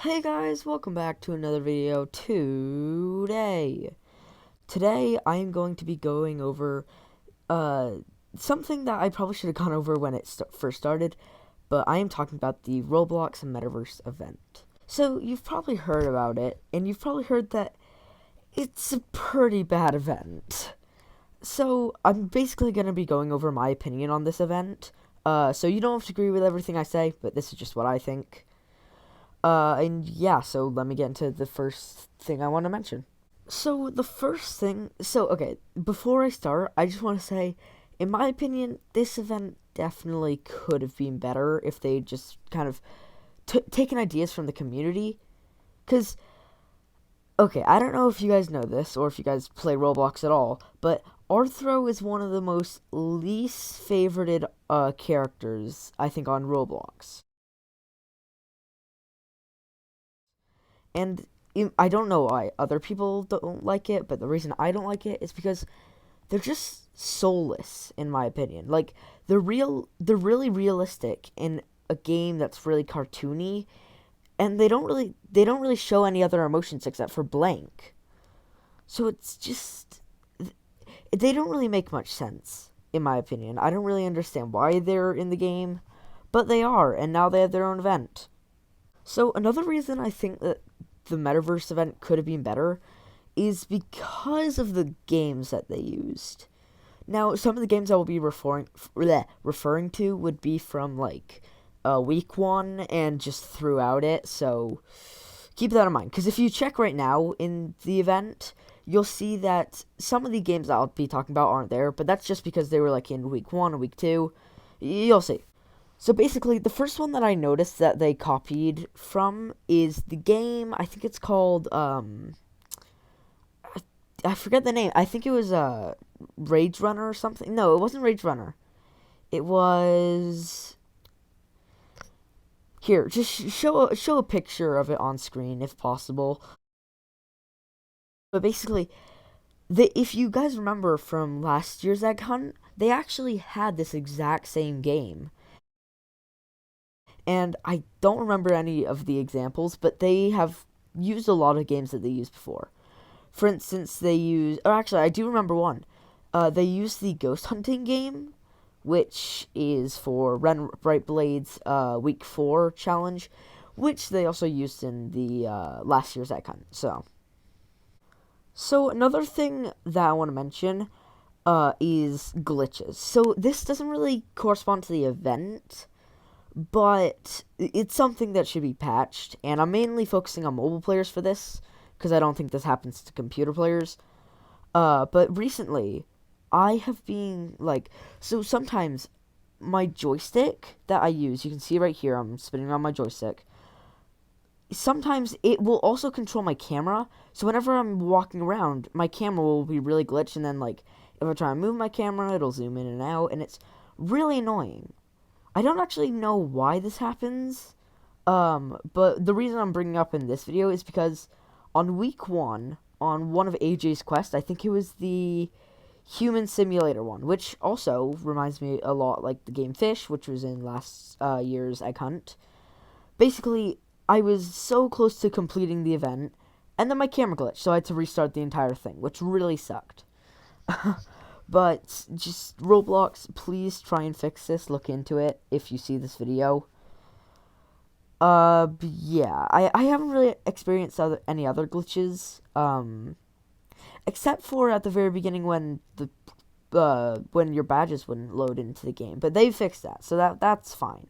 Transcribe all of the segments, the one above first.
Hey guys, welcome back to another video today. Today I am going to be going over something that I probably should have gone over when it first started, but I am talking about the Roblox Metaverse event. So you've probably heard about it, and you've probably heard that it's a pretty bad event. So I'm basically going to be going over my opinion on this event. So you don't have to agree with everything I say, but this is just what I think. And yeah, so let me get into the first thing I want to mention. So okay, before I start, I just want to say, in my opinion, this event definitely could have been better if they just kind of taken ideas from the community. Because, okay, I don't know if you guys know this, or if you guys play Roblox at all, but Arthro is one of the most least favorited characters, I think, on Roblox. And I don't know why other people don't like it, but the reason I don't like it is because they're just soulless, in my opinion. Like, they're really realistic in a game that's really cartoony, and they don't really show any other emotions except for blank. So it's just, they don't really make much sense, in my opinion. I don't really understand why they're in the game, but they are, and now they have their own event. So another reason I think that the Metaverse event could have been better is because of the games that they used. Now, some of the games I will be referring to would be from, like, week one and just throughout it, so keep that in mind. Because if you check right now in the event, you'll see that some of the games I'll be talking about aren't there, but that's just because they were, like, in week one or week two. You'll see. So basically, the first one that I noticed that they copied from is the game, I think it's called, I forget the name. I think it was, Rage Runner or something. No, it wasn't Rage Runner. It was... Here, just show a picture of it on screen, if possible. But basically, if you guys remember from last year's Egg Hunt, they actually had this exact same game. And I don't remember any of the examples, but they have used a lot of games that they used before. For instance, I do remember one. They used the ghost hunting game, which is for Ren Bright Blade's Week 4 challenge, which they also used in the last year's Egg Hunt. So another thing that I want to mention is glitches. So this doesn't really correspond to the event, but it's something that should be patched, and I'm mainly focusing on mobile players for this, because I don't think this happens to computer players. But recently, I have been, so sometimes my joystick that I use, you can see right here, I'm spinning around my joystick, sometimes it will also control my camera, so whenever I'm walking around, my camera will be really glitched, and then, if I try to move my camera, it'll zoom in and out, and it's really annoying. I don't actually know why this happens, but the reason I'm bringing up in this video is because on week one, on one of AJ's quests, I think it was the human simulator one, which also reminds me a lot like the game Fish, which was in last year's Egg Hunt. Basically, I was so close to completing the event, and then my camera glitched, so I had to restart the entire thing, which really sucked. But just Roblox, please try and fix this. Look into it if you see this video. Yeah, I haven't really experienced any other glitches. Except for at the very beginning when when your badges wouldn't load into the game. But they fixed that, so that's fine.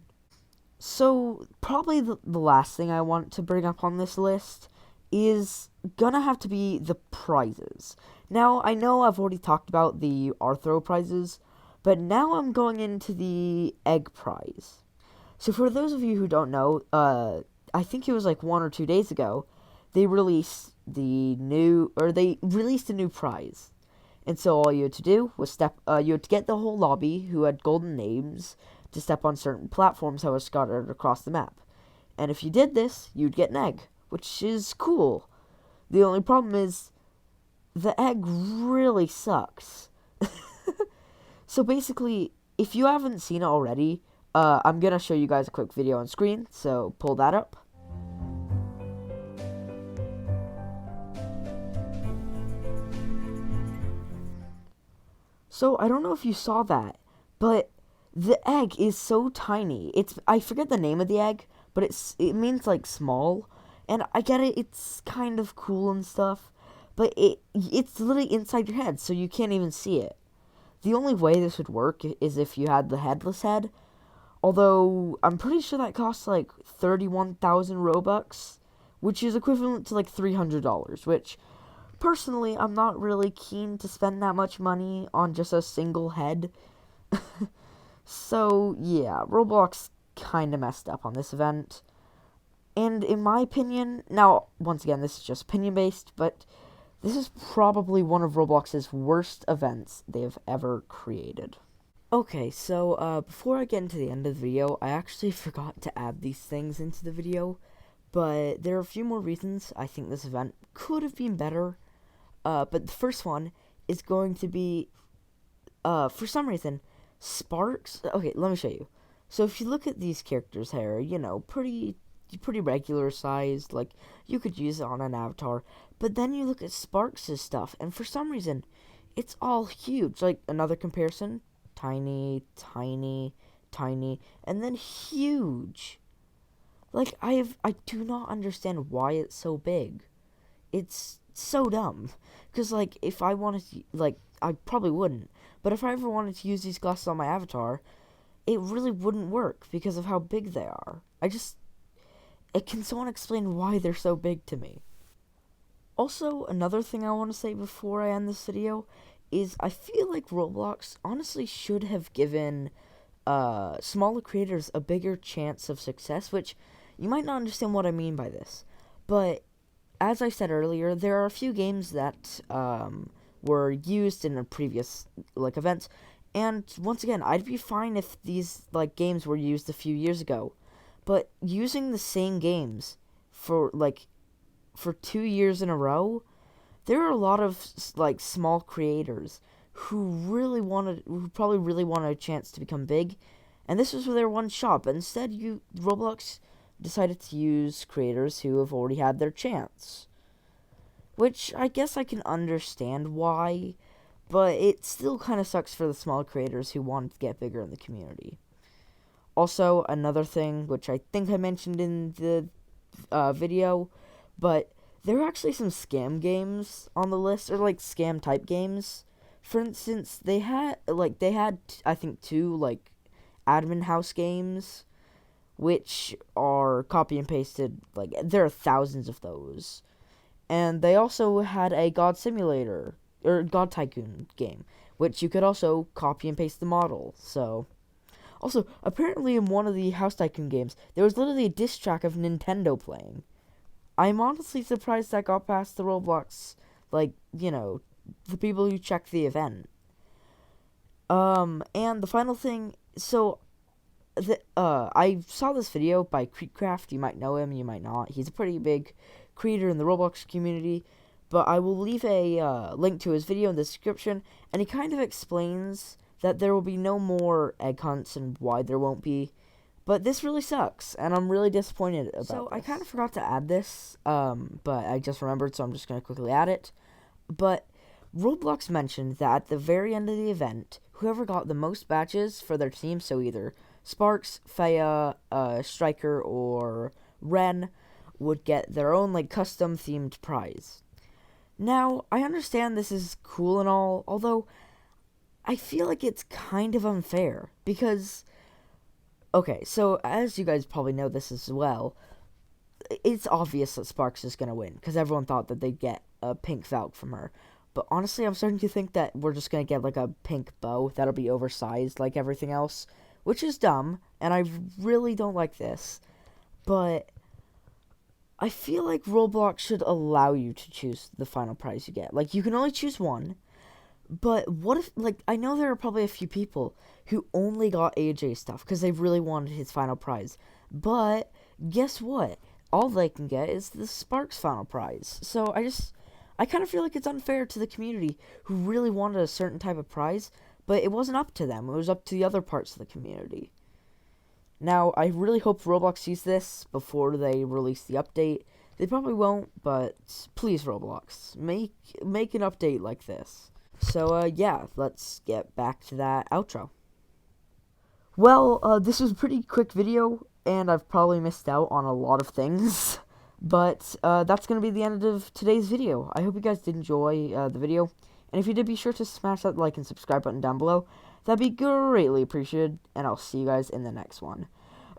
So probably the last thing I want to bring up on this list is gonna have to be the prizes. Now, I know I've already talked about the arthro prizes, but now I'm going into the egg prize. So for those of you who don't know, I think it was like 1 or 2 days ago, they released a new prize. And so all you had to do was you had to get the whole lobby who had golden names to step on certain platforms that were scattered across the map. And if you did this, you'd get an egg, which is cool. The only problem is, the egg really sucks. So basically, if you haven't seen it already, I'm gonna show you guys a quick video on screen, so pull that up. So I don't know if you saw that, but the egg is so tiny. I forget the name of the egg, but it means like small, and I get it. It's kind of cool and stuff, but it's literally inside your head, so you can't even see it. The only way this would work is if you had the headless head. Although I'm pretty sure that costs like 31,000 Robux, which is equivalent to like $300, which personally I'm not really keen to spend that much money on just a single head. So, yeah, Roblox kind of messed up on this event. And in my opinion, now, once again, this is just opinion-based, but this is probably one of Roblox's worst events they've ever created. Okay, so, before I get into the end of the video, I actually forgot to add these things into the video, but there are a few more reasons I think this event could have been better. But the first one is going to be, for some reason, Sparks. Okay, let me show you. So if you look at these characters here, you know, pretty regular sized, like you could use it on an avatar. But then you look at Sparks' stuff, and for some reason, it's all huge. Like another comparison, tiny, tiny, tiny, and then huge. Like I do not understand why it's so big. It's so dumb. Because, like, if I wanted to, like, I probably wouldn't. But if I ever wanted to use these glasses on my avatar, it really wouldn't work because of how big they are. Can someone explain why they're so big to me? Also, another thing I want to say before I end this video is I feel like Roblox honestly should have given smaller creators a bigger chance of success, which you might not understand what I mean by this. But as I said earlier, there are a few games that were used in a previous like events, and once again, I'd be fine if these like games were used a few years ago, but using the same games for 2 years in a row, there are a lot of like small creators who probably really wanted a chance to become big, and this was their one shot. But instead, Roblox decided to use creators who have already had their chance. Which I guess I can understand why, but it still kind of sucks for the small creators who wanted to get bigger in the community. Also, another thing, which I think I mentioned in the video, but there are actually some scam games on the list, or like scam type games. For instance, they had I think 2 like admin house games, which are copy and pasted. Like there are thousands of those. And they also had a God Simulator, or God Tycoon game, which you could also copy and paste the model. So, also, apparently in one of the House Tycoon games, there was literally a diss track of Nintendo playing. I'm honestly surprised that got past the Roblox, the people who checked the event. And the final thing, so, I saw this video by Creekcraft. You might know him, you might not. He's a pretty big creator in the Roblox community, but I will leave a link to his video in the description, and he kind of explains that there will be no more egg hunts and why there won't be, but this really sucks, and I'm really disappointed about this. I kind of forgot to add this, but I just remembered, so I'm just going to quickly add it, but Roblox mentioned that at the very end of the event, whoever got the most badges for their team, so either Sparks, Faya, Striker, or Ren, would get their own custom themed prize. Now, I understand this is cool and all, although I feel like it's kind of unfair because, okay, so as you guys probably know this as well, it's obvious that Sparks is going to win because everyone thought that they'd get a pink Valk from her. But honestly, I'm starting to think that we're just going to get a pink bow that'll be oversized like everything else, which is dumb, and I really don't like this. But I feel like Roblox should allow you to choose the final prize you get. You can only choose one, but what if, I know there are probably a few people who only got AJ stuff because they really wanted his final prize, but guess what? All they can get is the Sparks final prize. So I kind of feel like it's unfair to the community who really wanted a certain type of prize, but it wasn't up to them. It was up to the other parts of the community. Now, I really hope Roblox sees this before they release the update. They probably won't, but please, Roblox, make an update like this. So, yeah, let's get back to that outro. Well, this was a pretty quick video, and I've probably missed out on a lot of things. But that's going to be the end of today's video. I hope you guys did enjoy the video. And if you did, be sure to smash that like and subscribe button down below. That'd be greatly appreciated. And I'll see you guys in the next one.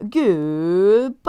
Goodbye.